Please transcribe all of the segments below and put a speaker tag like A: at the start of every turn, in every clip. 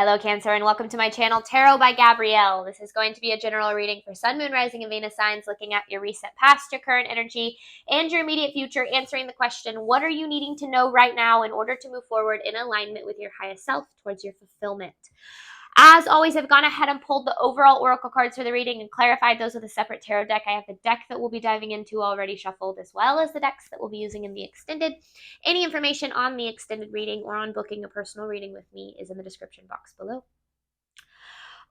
A: Hello, Cancer, and welcome to my channel, Tarot by Gabrielle. This is going to be a general reading for Sun, Moon, Rising, and Venus signs, looking at your recent past, your current energy, and your immediate future, answering the question, what are you needing to know right now in order to move forward in alignment with your highest self towards your fulfillment? As always, I've gone ahead and pulled the overall oracle cards for the reading and clarified those with a separate tarot deck. I have the deck that we'll be diving into already shuffled, as well as the decks that we'll be using in the extended. Any information on the extended reading or on booking a personal reading with me is in the description box below.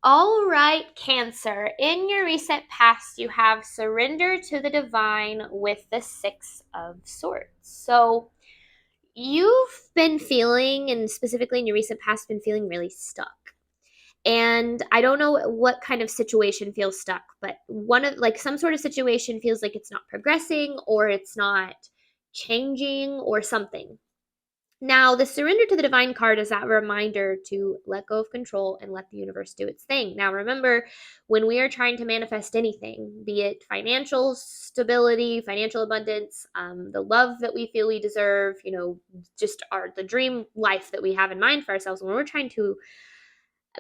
A: All right, Cancer. In your recent past, you have surrendered to the divine with the Six of Swords. So you've been feeling, and specifically in your recent past, been feeling really stuck. And I don't know what kind of situation feels stuck, but some sort of situation feels like it's not progressing or it's not changing or something. Now, the surrender to the divine card is that reminder to let go of control and let the universe do its thing. Now, remember, when we are trying to manifest anything, be it financial stability, financial abundance, the love that we feel we deserve, just the dream life that we have in mind for ourselves, when we're trying to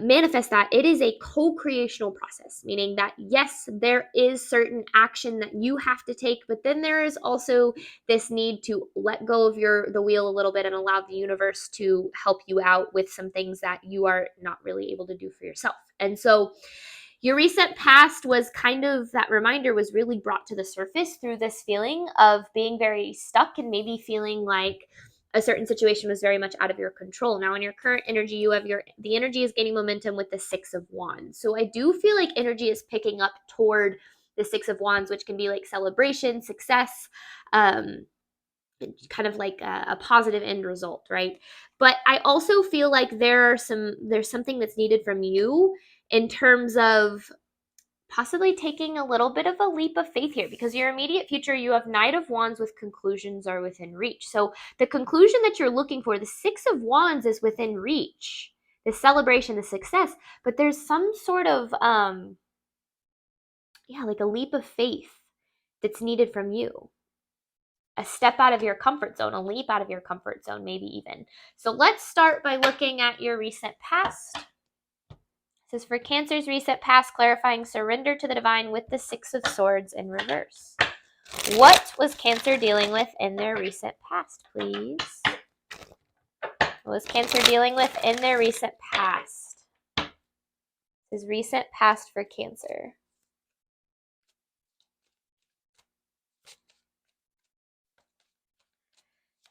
A: manifest that, it is a co-creational process, meaning that yes, there is certain action that you have to take, but then there is also this need to let go of the wheel a little bit and allow the universe to help you out with some things that you are not really able to do for yourself. And so your recent past was kind of, that reminder was really brought to the surface through this feeling of being very stuck and maybe feeling like a certain situation was very much out of your control. Now, in your current energy, you have the energy is gaining momentum with the Six of Wands. So I do feel like energy is picking up toward the Six of Wands, which can be like celebration, success, kind of like a positive end result, right? But I also feel like there's something that's needed from you in terms of possibly taking a little bit of a leap of faith here, because your immediate future, you have Knight of Wands with conclusions are within reach. So the conclusion that you're looking for, the Six of Wands, is within reach. The celebration, the success, but there's some sort of like a leap of faith that's needed from you. A step out of your comfort zone, a leap out of your comfort zone, maybe even. So let's start by looking at your recent past. This is for Cancer's recent past, clarifying surrender to the divine with the Six of Swords in reverse. What was Cancer dealing with in their recent past, please? What was Cancer dealing with in their recent past? This is recent past for Cancer.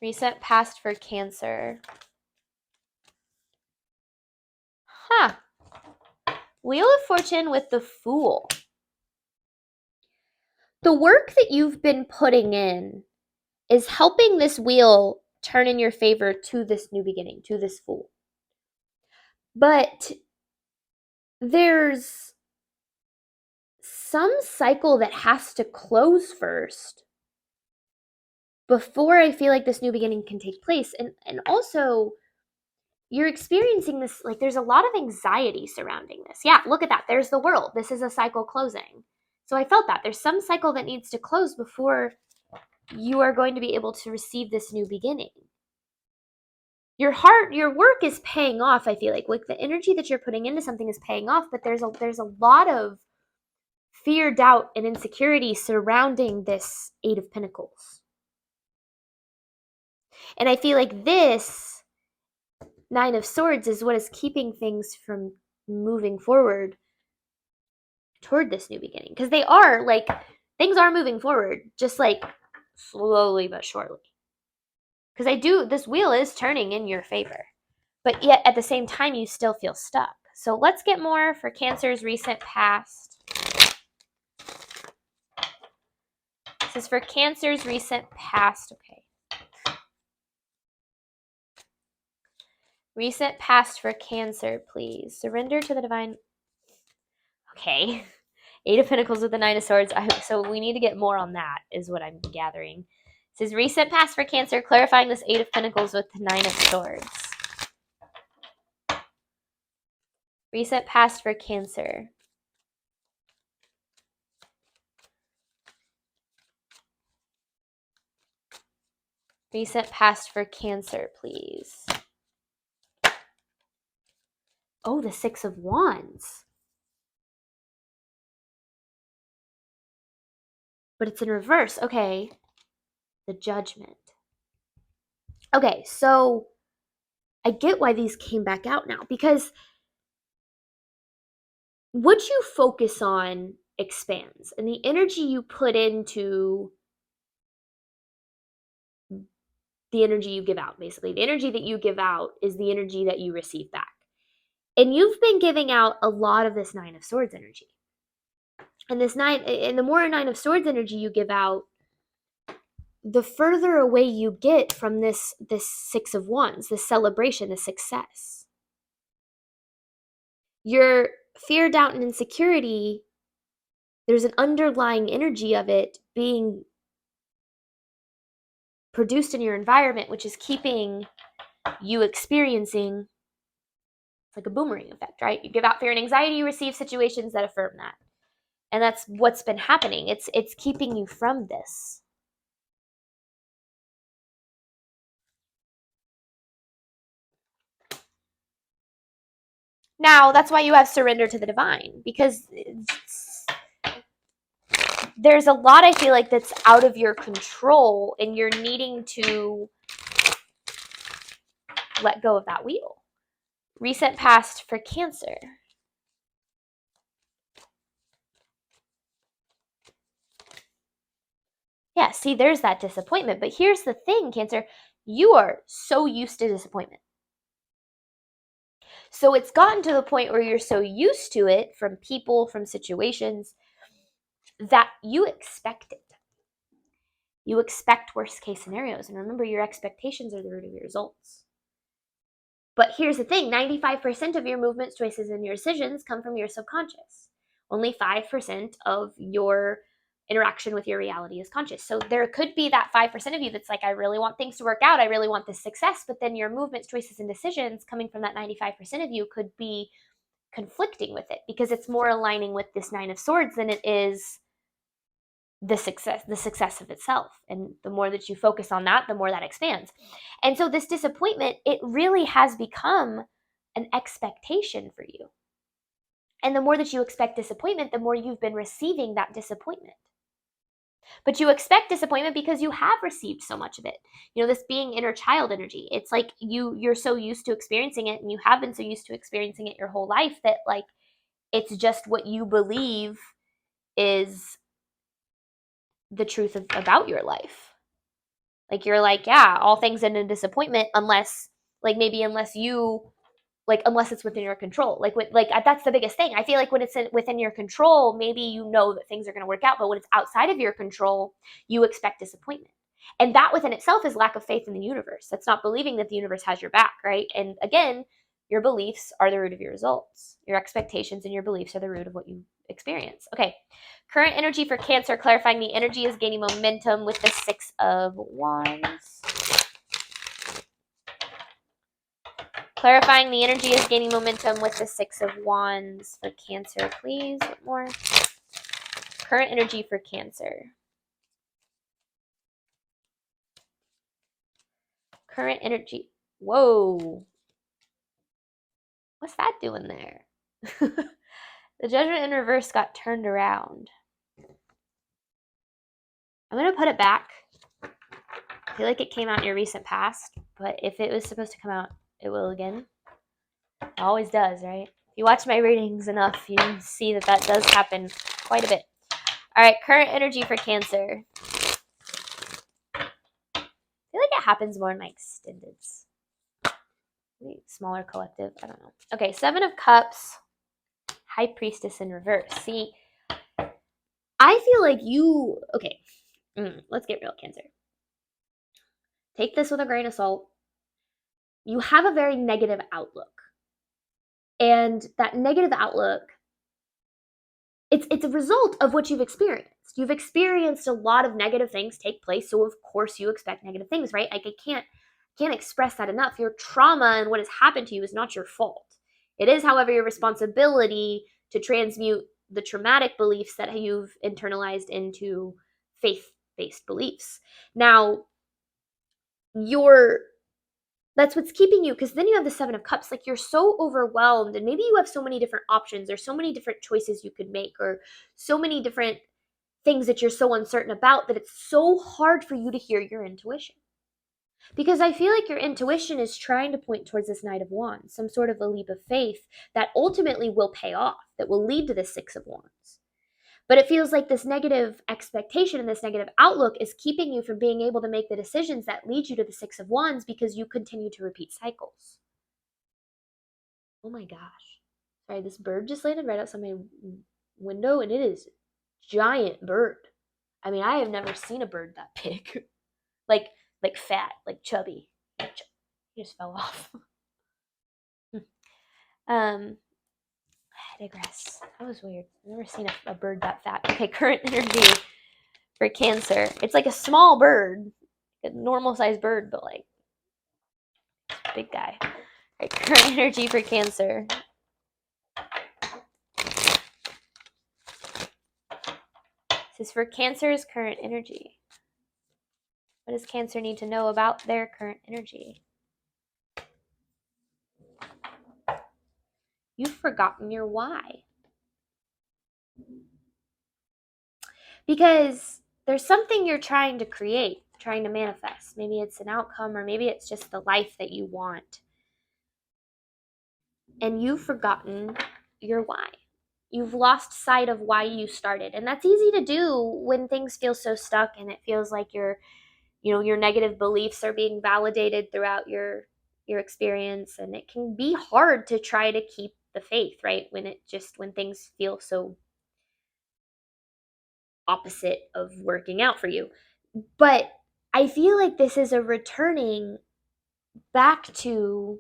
A: Recent past for Cancer. Wheel of Fortune with the Fool. The work that you've been putting in is helping this wheel turn in your favor to this new beginning, to this Fool. But there's some cycle that has to close first before I feel like this new beginning can take place. And also, you're experiencing this, like there's a lot of anxiety surrounding this. Yeah, look at that. There's the World. This is a cycle closing. So I felt that. There's some cycle that needs to close before you are going to be able to receive this new beginning. Your work is paying off, I feel like the energy that you're putting into something is paying off, but there's a lot of fear, doubt, and insecurity surrounding this Eight of Pentacles. And I feel like this Nine of Swords is what is keeping things from moving forward toward this new beginning. Because things are moving forward, just like slowly but surely. Because this wheel is turning in your favor. But yet at the same time, you still feel stuck. So let's get more for Cancer's recent past. This is for Cancer's recent past. Okay. Recent past for Cancer, please. Surrender to the divine. Okay. Eight of Pentacles with the Nine of Swords. So we need to get more on that, is what I'm gathering. This is recent past for Cancer, clarifying this Eight of Pentacles with the Nine of Swords. Recent past for Cancer. Recent past for Cancer, please. Oh, the Six of Wands. But it's in reverse. Okay. The Judgment. Okay, so I get why these came back out now, because what you focus on expands, and the energy you put into the energy you give out, basically. The energy that you give out is the energy that you receive back. And you've been giving out a lot of this Nine of Swords energy. And the more Nine of Swords energy you give out, the further away you get from this Six of Wands, this celebration, this success. Your fear, doubt, and insecurity, there's an underlying energy of it being produced in your environment, which is keeping you experiencing, it's like a boomerang effect, right? You give out fear and anxiety, you receive situations that affirm that. And that's what's been happening. It's keeping you from this. Now, that's why you have surrender to the divine, because there's a lot, I feel like, that's out of your control, and you're needing to let go of that wheel. Recent past for Cancer. Yeah, see, there's that disappointment. But here's the thing, Cancer. You are so used to disappointment. So it's gotten to the point where you're so used to it, from people, from situations, that you expect it. You expect worst case scenarios. And remember, your expectations are the root of your results. But here's the thing, 95% of your movements, choices, and your decisions come from your subconscious. Only 5% of your interaction with your reality is conscious. So there could be that 5% of you that's like, I really want things to work out. I really want this success. But then your movements, choices, and decisions coming from that 95% of you could be conflicting with it, because it's more aligning with this Nine of Swords than it is the success of itself. And the more that you focus on that, the more that expands. And so this disappointment, it really has become an expectation for you. And the more that you expect disappointment, the more you've been receiving that disappointment. But you expect disappointment because you have received so much of it. You know, this being inner child energy, it's like you're so used to experiencing it, and you have been so used to experiencing it your whole life, that like it's just what you believe is the truth about your life. Like, you're like, yeah, all things end in disappointment, unless it's within your control. That's the biggest thing. I feel like when it's within your control, maybe you know that things are going to work out. But when it's outside of your control, you expect disappointment. And that within itself is lack of faith in the universe. That's not believing that the universe has your back, right? And again, your beliefs are the root of your results. Your expectations and your beliefs are the root of what you experience. Okay, current energy for Cancer, clarifying the energy is gaining momentum with the Six of Wands. Clarifying the energy is gaining momentum with the Six of Wands for Cancer, please. What more? Current energy for Cancer. Current energy. Whoa. What's that doing there? The Judgment in reverse got turned around. I'm going to put it back. I feel like it came out in your recent past, but if it was supposed to come out, it will again. It always does, right? If you watch my readings enough, you see that does happen quite a bit. All right, current energy for Cancer. I feel like it happens more in my extendeds. Maybe smaller collective, I don't know. Okay, Seven of Cups, High Priestess in reverse. See, I feel like you, okay, let's get real, Cancer. Take this with a grain of salt. You have a very negative outlook. And that negative outlook, it's a result of what you've experienced. You've experienced a lot of negative things take place, so of course you expect negative things, right? Like, I can't express that enough. Your trauma and what has happened to you is not your fault. It is, however, your responsibility to transmute the traumatic beliefs that you've internalized into faith-based beliefs. Now, your That's what's keeping you, because then you have the Seven of Cups. Like, you're so overwhelmed, and maybe you have so many different options. There's so many different choices you could make, or so many different things that you're so uncertain about, that it's so hard for you to hear your intuition. Because I feel like your intuition is trying to point towards this Knight of Wands, some sort of a leap of faith that ultimately will pay off, that will lead to the Six of Wands. But it feels like this negative expectation and this negative outlook is keeping you from being able to make the decisions that lead you to the Six of Wands, because you continue to repeat cycles. Oh my gosh. Sorry, this bird just landed right outside my window, and it is a giant bird. I mean, I have never seen a bird that big. like fat, like chubby. He just fell off. I digress. That was weird. I've never seen a bird that fat. Okay, current energy for Cancer. It's like a small bird, a normal sized bird, but like big guy. All right, current energy for Cancer. This is for Cancer's current energy. What does Cancer need to know about their current energy? You've forgotten your why. Because there's something you're trying to create, trying to manifest. Maybe it's an outcome, or maybe it's just the life that you want. And you've forgotten your why. You've lost sight of why you started. And that's easy to do when things feel so stuck, and it feels like your negative beliefs are being validated throughout your experience. And it can be hard to try to keep the faith, right? When things feel so opposite of working out for you. But I feel like this is a returning back to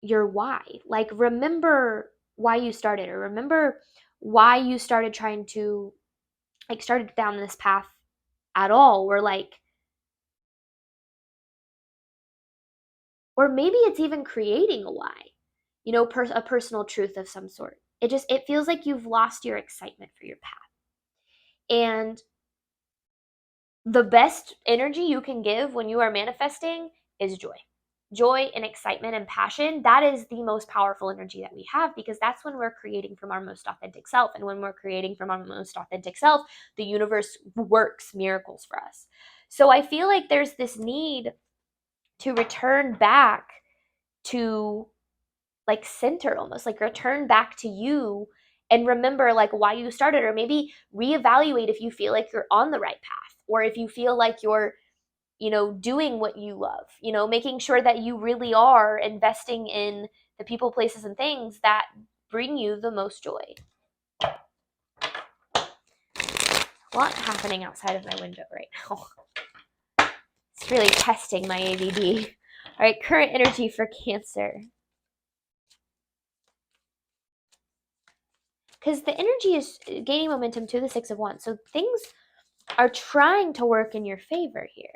A: your why. Like, remember why you started, or remember why you started trying to, like, started down this path at all, or maybe it's even creating a why, a personal truth of some sort. It feels like you've lost your excitement for your path. And the best energy you can give when you are manifesting is joy. Joy and excitement and passion. That is the most powerful energy that we have, because that's when we're creating from our most authentic self. And when we're creating from our most authentic self, the universe works miracles for us. So I feel like there's this need to return back to, like, center, almost like return back to you, and remember, like, why you started, or maybe reevaluate if you feel like you're on the right path, or if you feel like you're doing what you love, making sure that you really are investing in the people, places, and things that bring you the most joy. A lot happening outside of my window right now. It's really testing my ADD. All right, current energy for Cancer. Because the energy is gaining momentum to the Six of Wands. So things are trying to work in your favor here.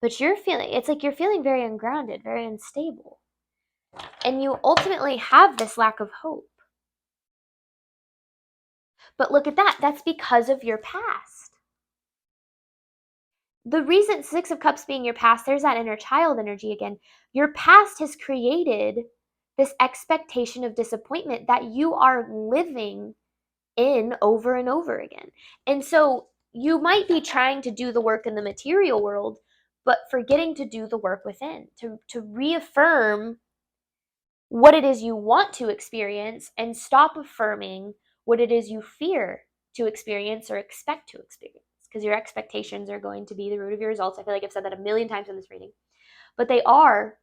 A: But it's like you're feeling very ungrounded, very unstable. And you ultimately have this lack of hope. But look at that. That's because of your past. The reason Six of Cups being your past, there's that inner child energy again. Your past has created this expectation of disappointment that you are living in over and over again. And so you might be trying to do the work in the material world, but forgetting to do the work within, to reaffirm what it is you want to experience, and stop affirming what it is you fear to experience or expect to experience. Because your expectations are going to be the root of your results. I feel like I've said that a million times in this reading, but they are.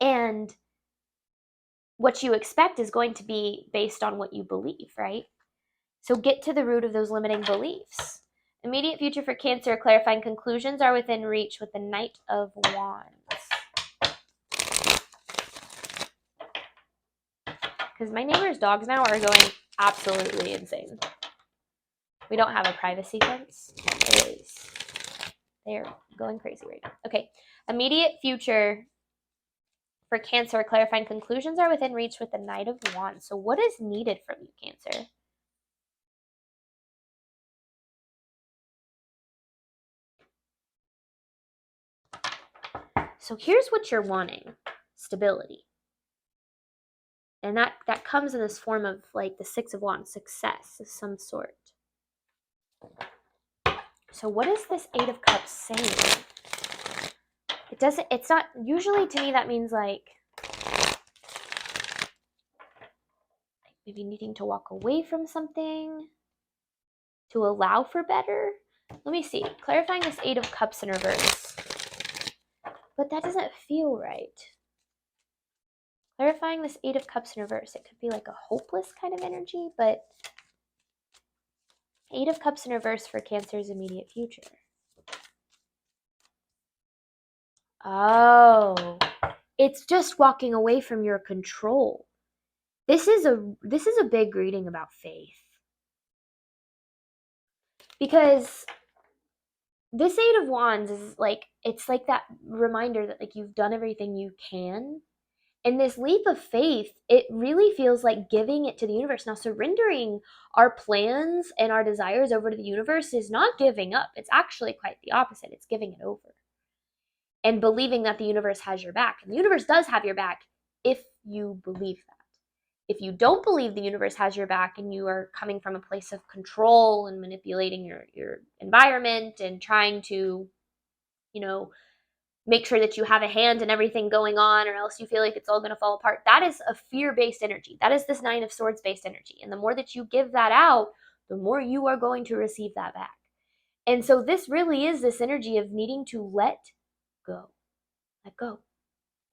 A: And what you expect is going to be based on what you believe, right? So get to the root of those limiting beliefs. Immediate future for Cancer, clarifying conclusions are within reach with the Knight of Wands. Because my neighbor's dogs now are going absolutely insane. We don't have a privacy fence. They're going crazy right now. Okay. Immediate future for Cancer, clarifying conclusions are within reach with the Knight of Wands. So what is needed from you, Cancer? So here's what you're wanting: stability. And that comes in this form of like the Six of Wands, success of some sort. So what is this Eight of Cups saying? It's not, usually to me that means like maybe needing to walk away from something to allow for better. Let me see. Clarifying this Eight of Cups in reverse. But that doesn't feel right. Clarifying this Eight of Cups in reverse. It could be like a hopeless kind of energy, but Eight of Cups in reverse for Cancer's immediate future. Oh, it's just walking away from your control. This is a big reading about faith. Because this Eight of Wands is like, it's like that reminder that like you've done everything you can. And this leap of faith, it really feels like giving it to the universe. Now, surrendering our plans and our desires over to the universe is not giving up. It's actually quite the opposite. It's giving it over. And believing that the universe has your back. And the universe does have your back if you believe that. If you don't believe the universe has your back and you are coming from a place of control and manipulating your environment and trying to, make sure that you have a hand in everything going on, or else you feel like it's all going to fall apart. That is a fear-based energy. That is this Nine of Swords-based energy. And the more that you give that out, the more you are going to receive that back. And so this really is this energy of needing to let go. Let go.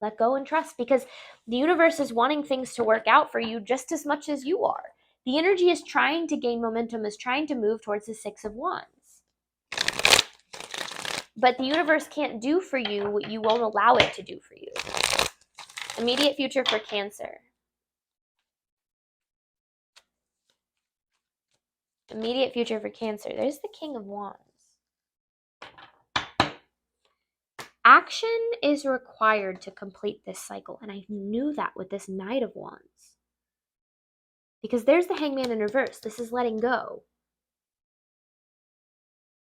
A: Let go and trust, because the universe is wanting things to work out for you just as much as you are. The energy is trying to gain momentum, is trying to move towards the Six of Wands. But the universe can't do for you what you won't allow it to do for you. Immediate future for Cancer. Immediate future for Cancer. There's the King of Wands. Action is required to complete this cycle. And I knew that with this Knight of Wands. Because there's the Hangman in reverse. This is letting go.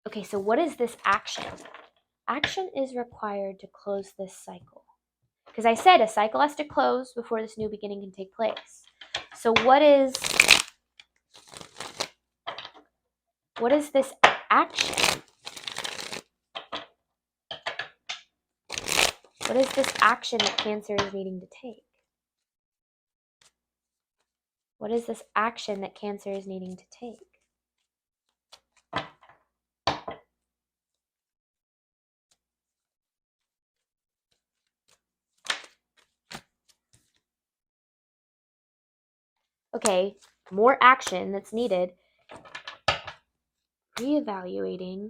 A: Okay, so what is this action? Action is required to close this cycle. Because I said a cycle has to close before this new beginning can take place. So what is this action? What is this action that Cancer is needing to take? What is this action that Cancer is needing to take? Okay, more action that's needed. Reevaluating.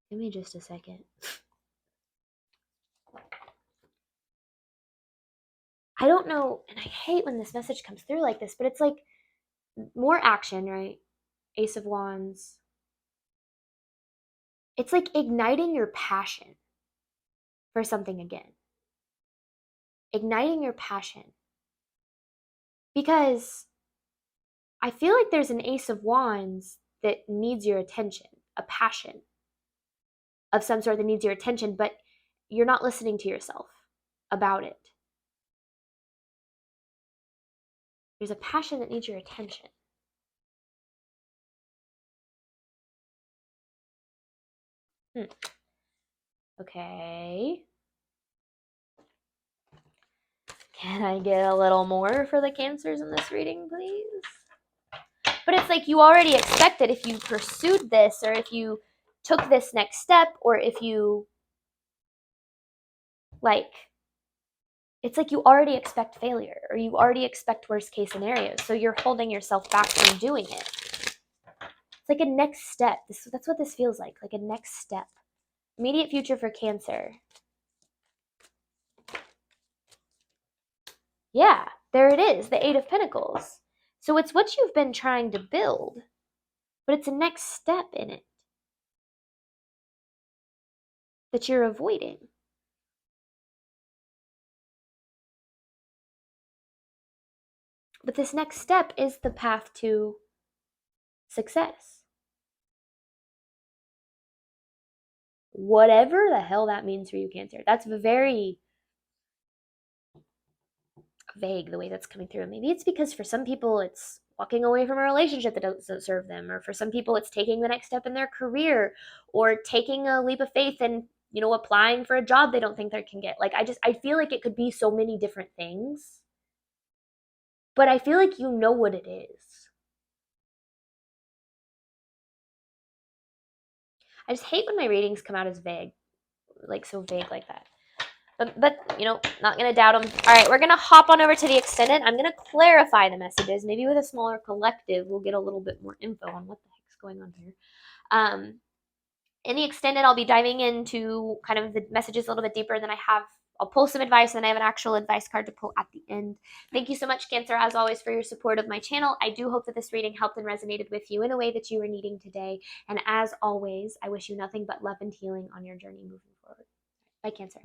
A: Give me just a second. I don't know, and I hate when this message comes through like this, but it's like more action, right? Ace of Wands. It's like igniting your passion for something again. Igniting your passion. Because I feel like there's an Ace of Wands that needs your attention, a passion of some sort that needs your attention, but you're not listening to yourself about it. There's a passion that needs your attention. Okay. Can I get a little more for the Cancers in this reading, please? But it's like you already expected, if you pursued this, or if you took this next step, or if you, it's like you already expect failure, or you already expect worst case scenarios. So you're holding yourself back from doing it. It's like a next step. That's what this feels like a next step. Immediate future for Cancer. Yeah, there it is, the Eight of Pentacles. So it's what you've been trying to build, but it's a next step in it that you're avoiding. But this next step is the path to success. Whatever the hell that means for you, Cancer. That's very vague, the way that's coming through. Maybe it's because for some people it's walking away from a relationship that doesn't serve them, or for some people it's taking the next step in their career, or taking a leap of faith and, applying for a job they don't think they can get. Like, I feel like it could be so many different things, but I feel like you know what it is. I just hate when my readings come out as vague, like so vague like that. But not gonna doubt them. All right, we're gonna hop on over to the extended. I'm gonna clarify the messages. Maybe with a smaller collective, we'll get a little bit more info on what the heck's going on here. In the extended, I'll be diving into kind of the messages a little bit deeper than I have. I'll pull some advice, and then I have an actual advice card to pull at the end. Thank you so much, Cancer, as always, for your support of my channel. I do hope that this reading helped and resonated with you in a way that you were needing today. And as always, I wish you nothing but love and healing on your journey moving forward. Bye, Cancer.